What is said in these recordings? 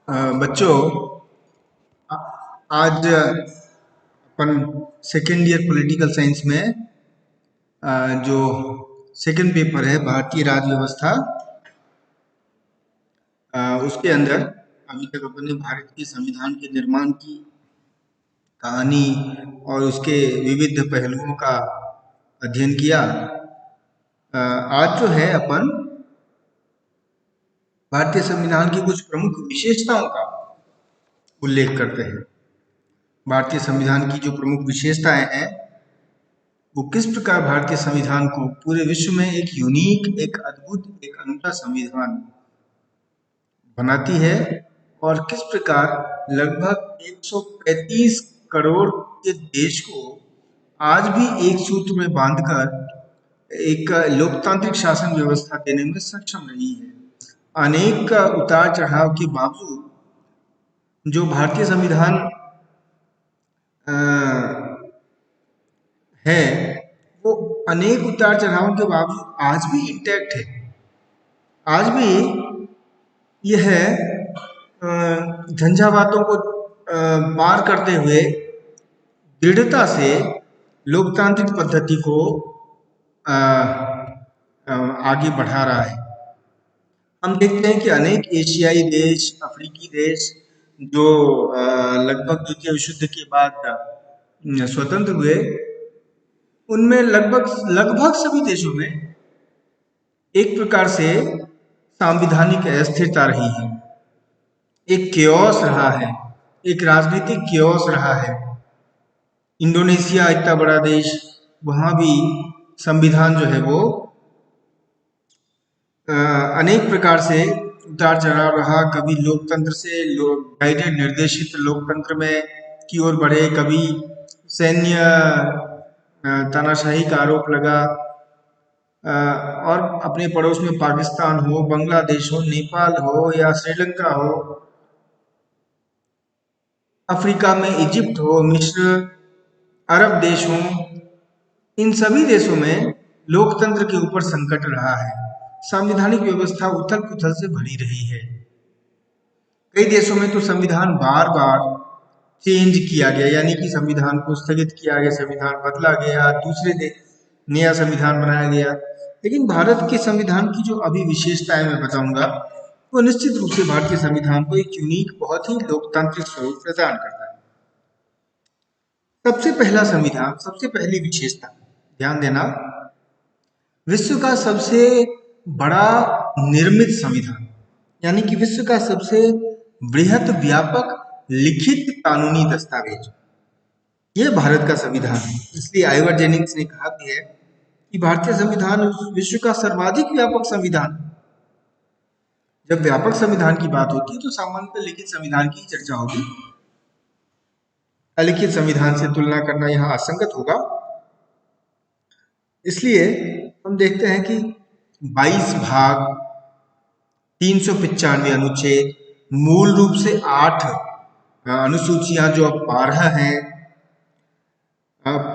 बच्चों, आ- आज अपन second year political science में जो सेकेंड पेपर है भारतीय राज्य व्यवस्था, उसके अंदर अभी तक अपन ने भारत के संविधान के निर्माण की कहानी और उसके विविध पहलुओं का अध्ययन किया। आज जो है अपन भारतीय संविधान की कुछ प्रमुख विशेषताओं का उल्लेख करते हैं। भारतीय संविधान की जो प्रमुख विशेषताएं हैं वो किस प्रकार भारतीय संविधान को पूरे विश्व में एक यूनिक, एक अद्भुत, एक अनूठा संविधान बनाती है और किस प्रकार लगभग 135 करोड़ के देश को आज भी एक सूत्र में बांधकर एक लोकतांत्रिक शासन व्यवस्था देने में सक्षम रही है। अनेक उतार चढ़ाव के बावजूद जो भारतीय संविधान है वो अनेक उतार चढ़ावों के बावजूद आज भी इंटैक्ट है। आज भी यह झंझावातों को पार करते हुए दृढ़ता से लोकतांत्रिक पद्धति को आगे बढ़ा रहा है। हम देखते हैं कि अनेक एशियाई देश, अफ्रीकी देश जो लगभग द्वितीय विश्व युद्ध के बाद स्वतंत्र हुए, उनमें लगभग सभी देशों में एक प्रकार से सांविधानिक अस्थिरता रही है, एक केओस रहा है, एक राजनीतिक केओस रहा है। इंडोनेशिया इतना बड़ा देश, वहां भी संविधान जो है वो अनेक प्रकार से उतार चढ़ाव रहा। कभी लोकतंत्र से गाइडेड निर्देशित लोकतंत्र में की ओर बढ़े, कभी सैन्य तानाशाही का आरोप लगा, और अपने पड़ोस में पाकिस्तान हो, बांग्लादेश हो, नेपाल हो या श्रीलंका हो, अफ्रीका में इजिप्ट हो, मिस्र, अरब देश हो, इन सभी देशों में लोकतंत्र के ऊपर संकट रहा है। संवैधानिक व्यवस्था उथल पुथल से भरी रही है। कई देशों में तो संविधान बार बार चेंज किया गया, यानी कि संविधान को स्थगित किया गया, संविधान बदला गया, दूसरे नया संविधान बनाया गया। लेकिन भारत के संविधान की जो अभी विशेषताएं मैं बताऊंगा वो निश्चित रूप से भारतीय संविधान को एक यूनिक, बहुत ही लोकतांत्रिक स्वरूप प्रदान करता है। सबसे पहला संविधान, सबसे पहली विशेषता, ध्यान देना, विश्व का सबसे बड़ा निर्मित संविधान, यानी कि विश्व का सबसे बृहत व्यापक लिखित कानूनी दस्तावेज, ये भारत का संविधान है। इसलिए आइवर जेनिंग्स ने कहा भी है कि भारतीय संविधान विश्व का सर्वाधिक व्यापक संविधान। जब व्यापक संविधान की बात होती है तो सामान्यतः लिखित संविधान की चर्चा होगी। अलिखित संविधान से तुलना करना यहाँ असंगत होगा। इसलिए हम देखते हैं कि 22 भाग, 395 अनुच्छेद, मूल रूप से 8 अनुसूचियां जो अब 12 हैं,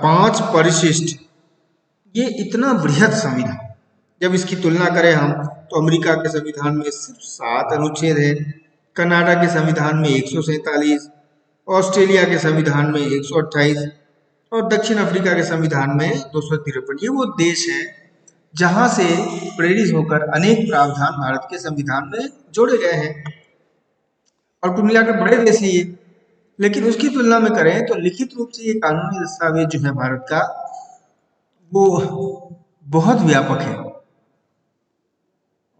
5 परिशिष्ट, ये इतना बृहद संविधान। जब इसकी तुलना करें हम तो अमेरिका के संविधान में सिर्फ 7 अनुच्छेद है, कनाडा के संविधान में 147, ऑस्ट्रेलिया के संविधान में 128 और दक्षिण अफ्रीका के संविधान में 253। ये वो देश है जहां से प्रेरित होकर अनेक प्रावधान भारत के संविधान में जोड़े गए हैं और कुल मिलाकर बड़े देश ही है। लेकिन उसकी तुलना में करें तो लिखित रूप से ये कानूनी दस्तावेज जो है भारत का, वो बहुत व्यापक है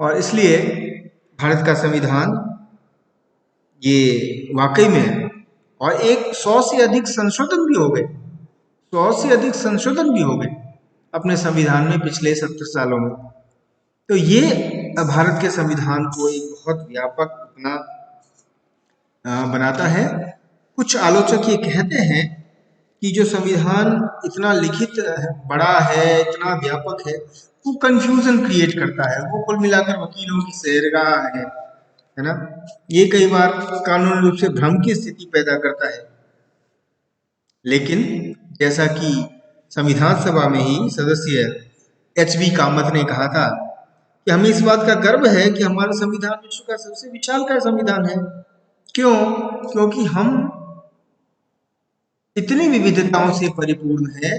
और इसलिए भारत का संविधान ये वाकई में, और 100 से अधिक संशोधन भी हो गए, 100 से अधिक संशोधन भी हो गए अपने संविधान में पिछले 70 सालों में। तो ये भारत के संविधान को एक बहुत व्यापक बनाता है। कुछ आलोचक ये कहते हैं कि जो संविधान इतना लिखित बड़ा है, इतना व्यापक है, वो कंफ्यूजन क्रिएट करता है, वो कुल मिलाकर वकीलों की सैरगाह है ना। ये कई बार कानूनी रूप से भ्रम की स्थिति पैदा करता है। लेकिन जैसा कि संविधान सभा में ही सदस्य एच.बी. कामत ने कहा था कि हमें इस बात का गर्व है कि हमारा संविधान विश्व का सबसे विशालकाय संविधान है क्यों? क्योंकि हम इतनी विविधताओं से परिपूर्ण है,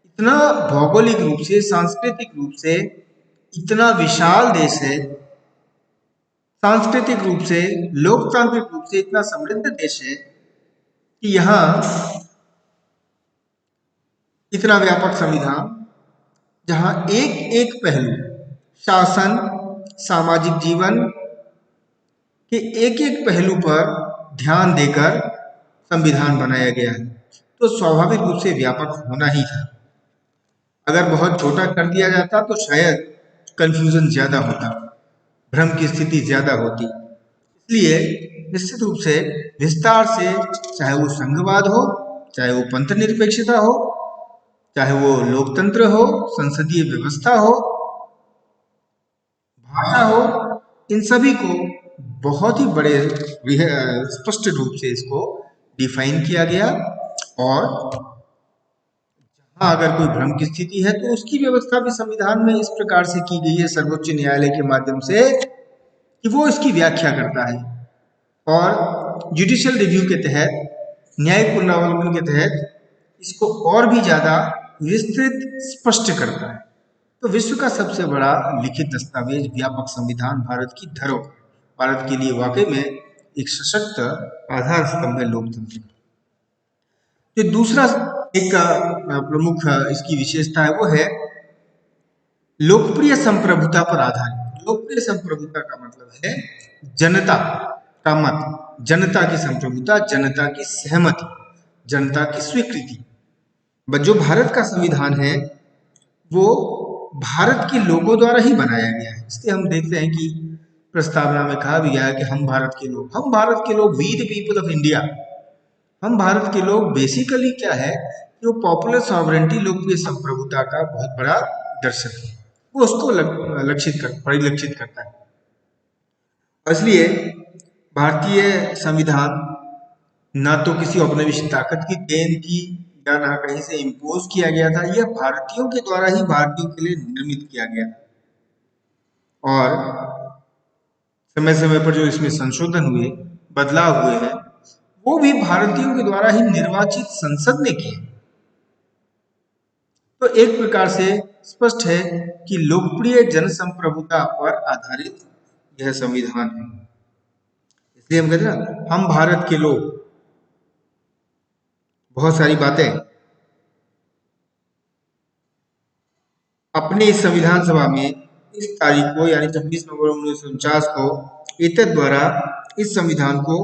इतना भौगोलिक रूप से, सांस्कृतिक रूप से इतना विशाल देश है, सांस्कृतिक रूप से, लोकतांत्रिक रूप से इतना समृद्ध देश है कि यहाँ इतना व्यापक संविधान, जहाँ एक एक पहलू, शासन, सामाजिक जीवन के एक एक पहलू पर ध्यान देकर संविधान बनाया गया है, तो स्वाभाविक रूप से व्यापक होना ही था। अगर बहुत छोटा कर दिया जाता तो शायद कंफ्यूजन ज्यादा होता, भ्रम की स्थिति ज्यादा होती। इसलिए निश्चित रूप से विस्तार से, चाहे वो संघवाद हो, चाहे वो पंथ निरपेक्षता हो, चाहे वो लोकतंत्र हो, संसदीय व्यवस्था हो, भाषा हो, इन सभी को बहुत ही बड़े स्पष्ट रूप से इसको डिफाइन किया गया। और हाँ, अगर कोई भ्रम की स्थिति है तो उसकी व्यवस्था भी संविधान में इस प्रकार से की गई है सर्वोच्च न्यायालय के माध्यम से कि वो इसकी व्याख्या करता है और जुडिशियल रिव्यू के तहत, न्यायिक पुनरावलोकन के तहत इसको और भी ज्यादा विस्तृत स्पष्ट करता है। तो विश्व का सबसे बड़ा लिखित दस्तावेज व्यापक संविधान भारत की धरोहर, भारत के लिए वाकई में एक सशक्त आधार स्तंभ है लोकतंत्र। जो दूसरा एक प्रमुख इसकी विशेषता है वो है लोकप्रिय संप्रभुता पर आधारित। लोकप्रिय संप्रभुता का मतलब है जनता का मत, जनता की संप्रभुता, जनता की सहमति, जनता की स्वीकृति। जो भारत का संविधान है वो भारत के लोगों द्वारा ही बनाया गया है। इसलिए हम देखते हैं कि प्रस्तावना में कहा भी गया है कि हम भारत के लोग, हम भारत के लोग, we the people of India. हम भारत के लोग बेसिकली क्या है कि वो पॉपुलर सॉवरेंटी, लोकप्रिय संप्रभुता का बहुत बड़ा दर्शक है, वो उसको परिलक्षित करता है। इसलिए भारतीय संविधान ना तो किसी औपनिवेशिक ताकत की देन थी या ना कहीं से इम्पोज किया गया था, यह भारतीयों के द्वारा ही भारतीयों के लिए निर्मित किया गया था। और समय समय पर जो इसमें संशोधन हुए, बदलाव हुए हैं, वो भी भारतीयों के द्वारा ही निर्वाचित संसद ने किए। तो एक प्रकार से स्पष्ट है कि लोकप्रिय जनसंप्रभुता पर आधारित यह संविधान है। इसलिए हम कहते हैं ना, हम भारत के लोग। बहुत सारी बातें अपने इस संविधान सभा में इस तारीख को यानी 26 नवंबर 1949 को एतद द्वारा इस संविधान को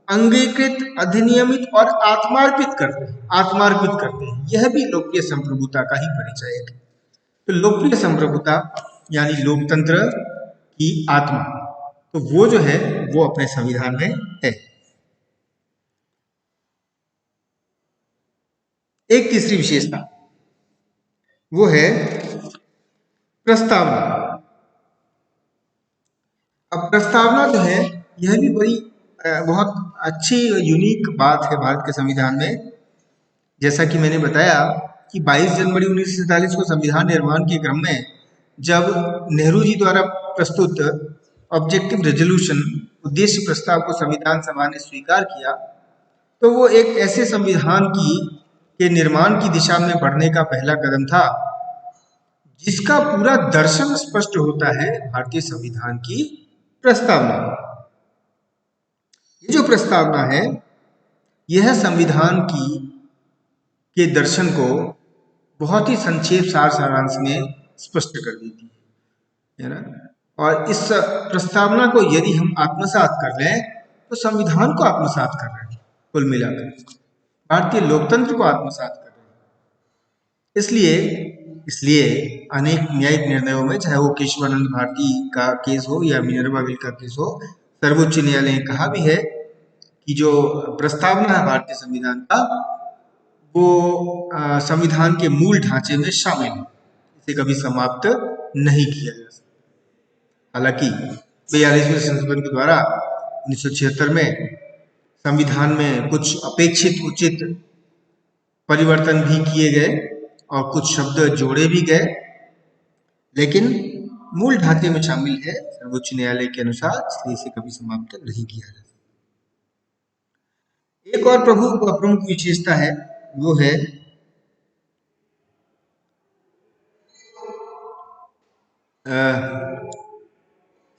अंगीकृत, अधिनियमित और आत्मार्पित करते हैं। यह भी लोकप्रिय संप्रभुता का ही परिचय है। तो लोकप्रिय संप्रभुता यानी लोकतंत्र की आत्मा, तो वो जो है वो अपने संविधान में है। एक तीसरी विशेषता वो है प्रस्तावना। अब प्रस्तावना जो है यह भी बड़ी बहुत अच्छी यूनिक बात है भारत के संविधान में। जैसा कि मैंने बताया कि 22 जनवरी 1947 को संविधान निर्माण के क्रम में जब नेहरू जी द्वारा प्रस्तुत ऑब्जेक्टिव रेजोल्यूशन, उद्देश्य प्रस्ताव को संविधान सभा ने स्वीकार किया, तो वो एक ऐसे संविधान के निर्माण की दिशा में बढ़ने का पहला कदम था जिसका पूरा दर्शन स्पष्ट होता है भारतीय संविधान की प्रस्तावना। ये जो प्रस्तावना है यह संविधान के दर्शन को बहुत ही संक्षेप सारांश में स्पष्ट कर देती है ना। और इस प्रस्तावना को यदि हम आत्मसात कर लें तो संविधान को आत्मसात कर रहे हैं, कुल मिलाकर भारतीय लोकतंत्र को आत्मसात कर रहे हैं। इसलिए अनेक न्यायिक निर्णयों में, चाहे वो केशवानंद भारती का केस हो या मिनर्वा बिल का केस हो, सर्वोच्च न्यायालय ने कहा भी है कि जो प्रस्तावना है भारतीय संविधान का वो संविधान के मूल ढांचे में शामिल है, इसे कभी समाप्त नहीं किया जा सकता। हालांकि 42वें संशोधन के द्वारा 1976 में संविधान में कुछ अपेक्षित उचित परिवर्तन भी किए गए और कुछ शब्द जोड़े भी गए, लेकिन मूल ढांचे में शामिल है सर्वोच्च न्यायालय के अनुसार, इसलिए इसे कभी समाप्त नहीं किया जा सकता। एक और प्रमुख विशेषता है, वो है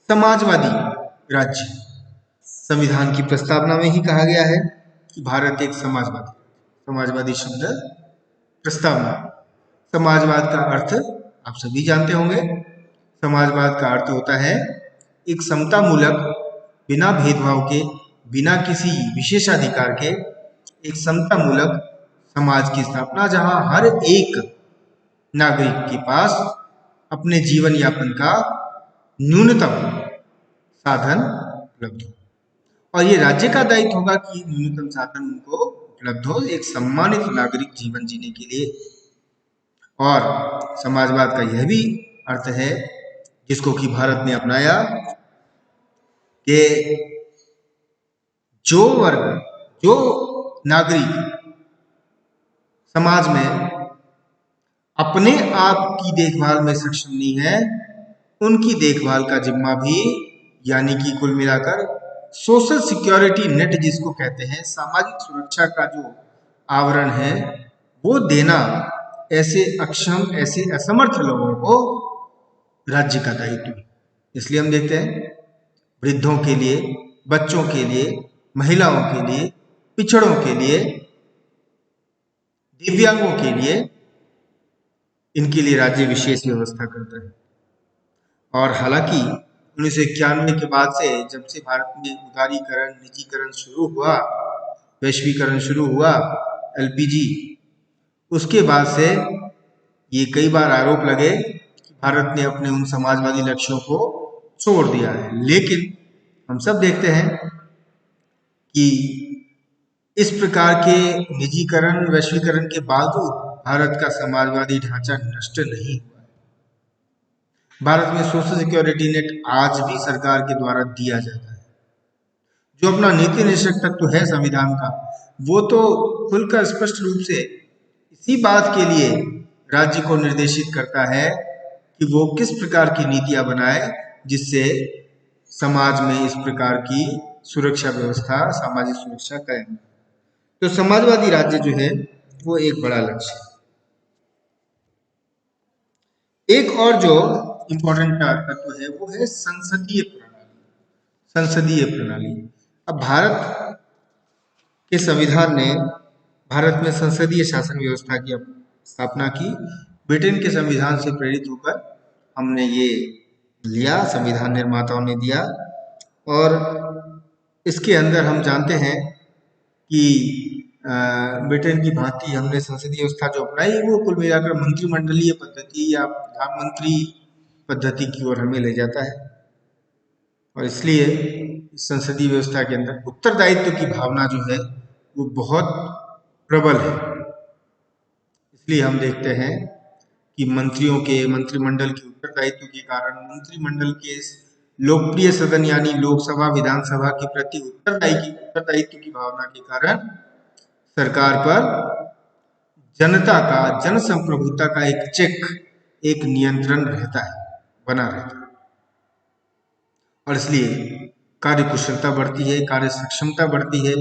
समाजवादी राज्य। संविधान की प्रस्तावना में ही कहा गया है कि भारत एक समाजवादी शब्द प्रस्तावना। समाजवाद का अर्थ आप सभी जानते होंगे। समाजवाद का अर्थ होता है एक समतामूलक, बिना भेदभाव के, बिना किसी विशेषाधिकार के एक समतामूलक समाज की स्थापना, जहां हर एक नागरिक के पास अपने जीवन यापन का न्यूनतम साधन उपलब्ध हो। और ये राज्य का दायित्व होगा कि न्यूनतम साधन उनको उपलब्ध हो एक सम्मानित नागरिक जीवन जीने के लिए। और समाजवाद का यह भी अर्थ है, जिसको कि भारत ने अपनाया, कि जो वर्ग, जो नागरिक समाज में अपने आप की देखभाल में सक्षम नहीं है, उनकी देखभाल का जिम्मा भी, यानी कि कुल मिलाकर सोशल सिक्योरिटी नेट जिसको कहते हैं, सामाजिक सुरक्षा का जो आवरण है, वो देना ऐसे अक्षम, ऐसे असमर्थ लोगों को राज्य का दायित्व है। इसलिए हम देखते हैं वृद्धों के लिए, बच्चों के लिए, महिलाओं के लिए, पिछड़ों के लिए, दिव्यांगों के लिए, इनके लिए राज्य विशेष व्यवस्था करता है। और हालांकि 1991 के बाद से, जब से भारत में उदारीकरण, निजीकरण शुरू हुआ, वैश्वीकरण शुरू हुआ, एलपीजी, उसके बाद से ये कई बार आरोप लगे कि भारत ने अपने उन समाजवादी लक्ष्यों को छोड़ दिया है। लेकिन हम सब देखते हैं कि इस प्रकार के निजीकरण, वैश्वीकरण के बावजूद भारत का समाजवादी ढांचा नष्ट नहीं हुआ। भारत में सोशल सिक्योरिटी नेट आज भी सरकार के द्वारा दिया जाता है। जो अपना नीति निषेध तत्व है संविधान का, वो तो खुलकर स्पष्ट रूप से इसी बात के लिए राज्य को निर्देशित करता है कि वो किस प्रकार की नीतियां बनाए, जिससे समाज में इस प्रकार की सुरक्षा व्यवस्था, सामाजिक सुरक्षा कायम। तो समाजवादी राज्य जो है वो एक बड़ा लक्ष्य है। एक और जो इंपॉर्टेंट तत्व है वो है संसदीय प्रणाली। संसदीय प्रणाली, अब भारत के संविधान ने भारत में संसदीय शासन व्यवस्था की स्थापना की। ब्रिटेन के संविधान से प्रेरित होकर हमने ये लिया, संविधान निर्माताओं ने दिया। और इसके अंदर हम जानते हैं कि ब्रिटेन की भांति हमने संसदीय व्यवस्था जो अपनाई, वो कुल मिलाकर मंत्रिमंडलीय पद्धति या प्रधानमंत्री पद्धति की ओर हमें ले जाता है। और इसलिए संसदीय व्यवस्था के अंदर उत्तरदायित्व की भावना जो है वो बहुत प्रबल है। इसलिए हम देखते हैं कि मंत्रियों के, मंत्रिमंडल के उत्तरदायित्व के कारण, मंत्रिमंडल के लोकप्रिय सदन यानी लोकसभा, विधानसभा के प्रति उत्तरदायित्व की भावना के कारण सरकार पर जनता का, जनसंप्रभुता का एक चेक, एक नियंत्रण रहता है, बना रहता है। और इसलिए कार्य कुशलता बढ़ती है, कार्य सक्षमता बढ़ती है,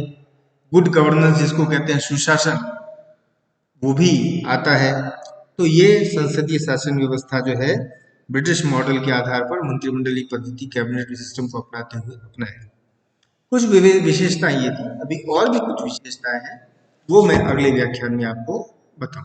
गुड गवर्नेंस जिसको कहते हैं, सुशासन, वो भी आता है। तो ये संसदीय शासन व्यवस्था जो है ब्रिटिश मॉडल के आधार पर मंत्रिमंडलीय पद्धति, कैबिनेट सिस्टम को अपनाते हुए अपनाया। कुछ विशेषताएं ये थी। अभी और भी कुछ विशेषताएं हैं, वो मैं अगले व्याख्यान में आपको बताऊं।